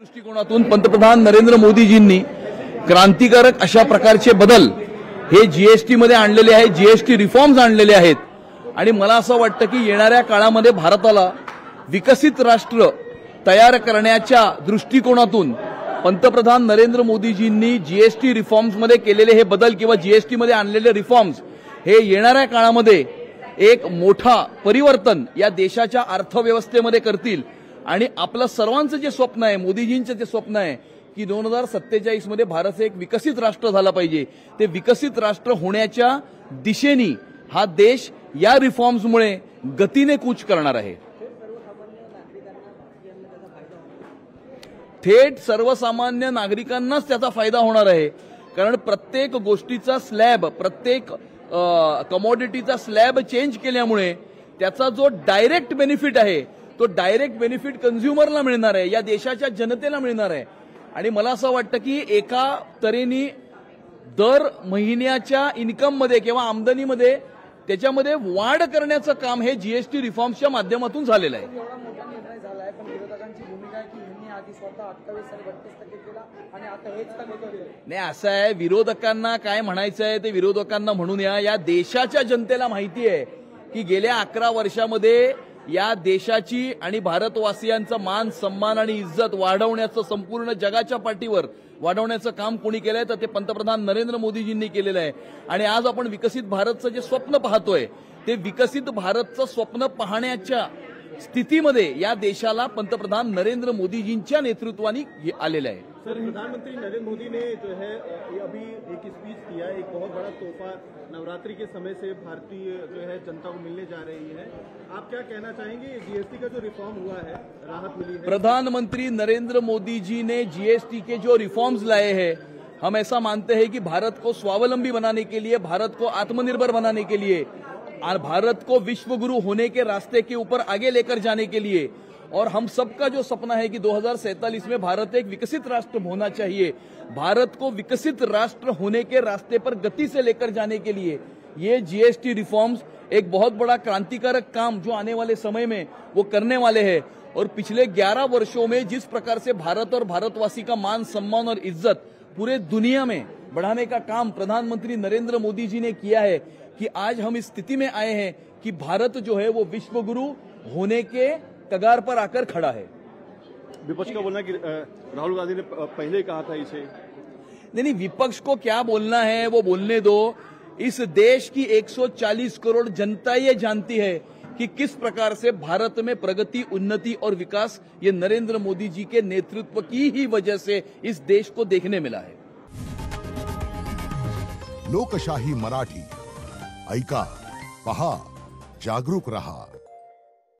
दृष्टिकोनातून पंतप्रधान नरेंद्र मोदीजींनी क्रांतिकारक अशा प्रकारचे बदल हे जीएसटी मध्ये आणलेले आहेत, जीएसटी रिफॉर्म्स आणलेले आहेत आणि मला असं वाटतं की येणाऱ्या काळामध्ये भारताला विकसित राष्ट्र तयार करण्याच्या दृष्टिकोनातून पंतप्रधान नरेंद्र मोदीजींनी जीएसटी रिफॉर्म्स मध्ये केलेले हे बदल किंवा जीएसटी मध्ये आणलेले रिफॉर्म्स हे येणाऱ्या काळामध्ये एक मोठा परिवर्तन या देशाच्या अर्थव्यवस्थेमध्ये करतील आणि आपलं सर्वांचं जे स्वप्न आहे, मोदीजींचं जे स्वप्न आहे की 2047 मध्ये भारत एक विकसित राष्ट्र झाला पाहिजे, ते विकसित राष्ट्र होण्याच्या दिशेने हा देश या रिफॉर्म्समुळे गतीने कूच करणार आहे। थेट सर्वसामान्य नागरिकांनाच त्याचा फायदा होणार आहे, कारण प्रत्येक गोष्टीचा स्लॅब, प्रत्येक कमोडिटीचा स्लॅब चेंज केल्यामुळे त्याचा जो डायरेक्ट बेनिफिट आहे तो डायरेक्ट बेनिफिट कन्झ्युमरला मिळणार आहे, या देशाच्या जनतेला मिळणार आहे। आणि मला असं वाटतं की एका तऱ्हेने दर महिन्याच्या इन्कम मध्ये किंवा आमदनीमध्ये त्याच्यामध्ये वाढ करण्याचं काम हे जीएसटी रिफॉर्म्सच्या माध्यमातून झालेलं आहे। नाही, असं आहे, विरोधकांना काय म्हणायचं आहे ते विरोधकांना म्हणून या देशाच्या जनतेला माहिती आहे की गेल्या 11 वर्षामध्ये या देशाची आणि भारतवासियांचा मान सन्मान आणि इज्जत वाढवण्याचं, संपूर्ण जगाच्या पाठीवर वाढवण्याचं काम कोणी केलंय तर ते पंतप्रधान नरेंद्र मोदीजींनी केलेलं आहे। आणि आज आपण विकसित भारतचं जे स्वप्न पाहतोय ते विकसित भारतचं स्वप्न पाहण्याच्या स्थितीमध्ये या देशाला पंतप्रधान नरेंद्र मोदीजींच्या नेतृत्वाने आलेलं आहे। सर, प्रधानमंत्री नरेंद्र मोदी ने जो है अभी एक स्पीच दिया, एक बहुत बड़ा तोहफा नवरात्रि के समय से भारतीय जो है जनता को मिलने जा रही है। आप क्या कहना चाहेंगे, जीएसटी का जो रिफॉर्म हुआ है, राहत मिली है? प्रधानमंत्री नरेंद्र मोदी जी ने जीएसटी के जो रिफॉर्म्स लाए हैं, हम ऐसा मानते हैं कि भारत को स्वावलंबी बनाने के लिए, भारत को आत्मनिर्भर बनाने के लिए और भारत को विश्वगुरु होने के रास्ते के ऊपर आगे लेकर जाने के लिए, और हम सबका जो सपना है कि 2047 में भारत एक विकसित राष्ट्र होना चाहिए, भारत को विकसित राष्ट्र होने के रास्ते पर गति से लेकर जाने के लिए ये जीएसटी रिफॉर्म्स एक बहुत बड़ा क्रांतिकारक काम जो आने वाले समय में वो करने वाले हैं। और पिछले 11 वर्षों में जिस प्रकार से भारत और भारतवासी का मान सम्मान और इज्जत पूरे दुनिया में बढ़ाने का काम प्रधानमंत्री नरेंद्र मोदी जी ने किया है कि आज हम इस स्थिति में आए हैं कि भारत जो है वो विश्वगुरु होने के कगार पर आकर खड़ा है। विपक्ष का बोलना कि राहुल गांधी ने पहले ही कहा था इसे। नहीं, विपक्ष को क्या बोलना है वो बोलने दो। इस देश की 140 करोड़ जनता ये जानती है कि किस प्रकार से भारत में प्रगति, उन्नति और विकास ये नरेंद्र मोदी जी के नेतृत्व की ही वजह से इस देश को देखने मिला है। लोकशाही मराठी ऐका, पहा, जागरूक रहा।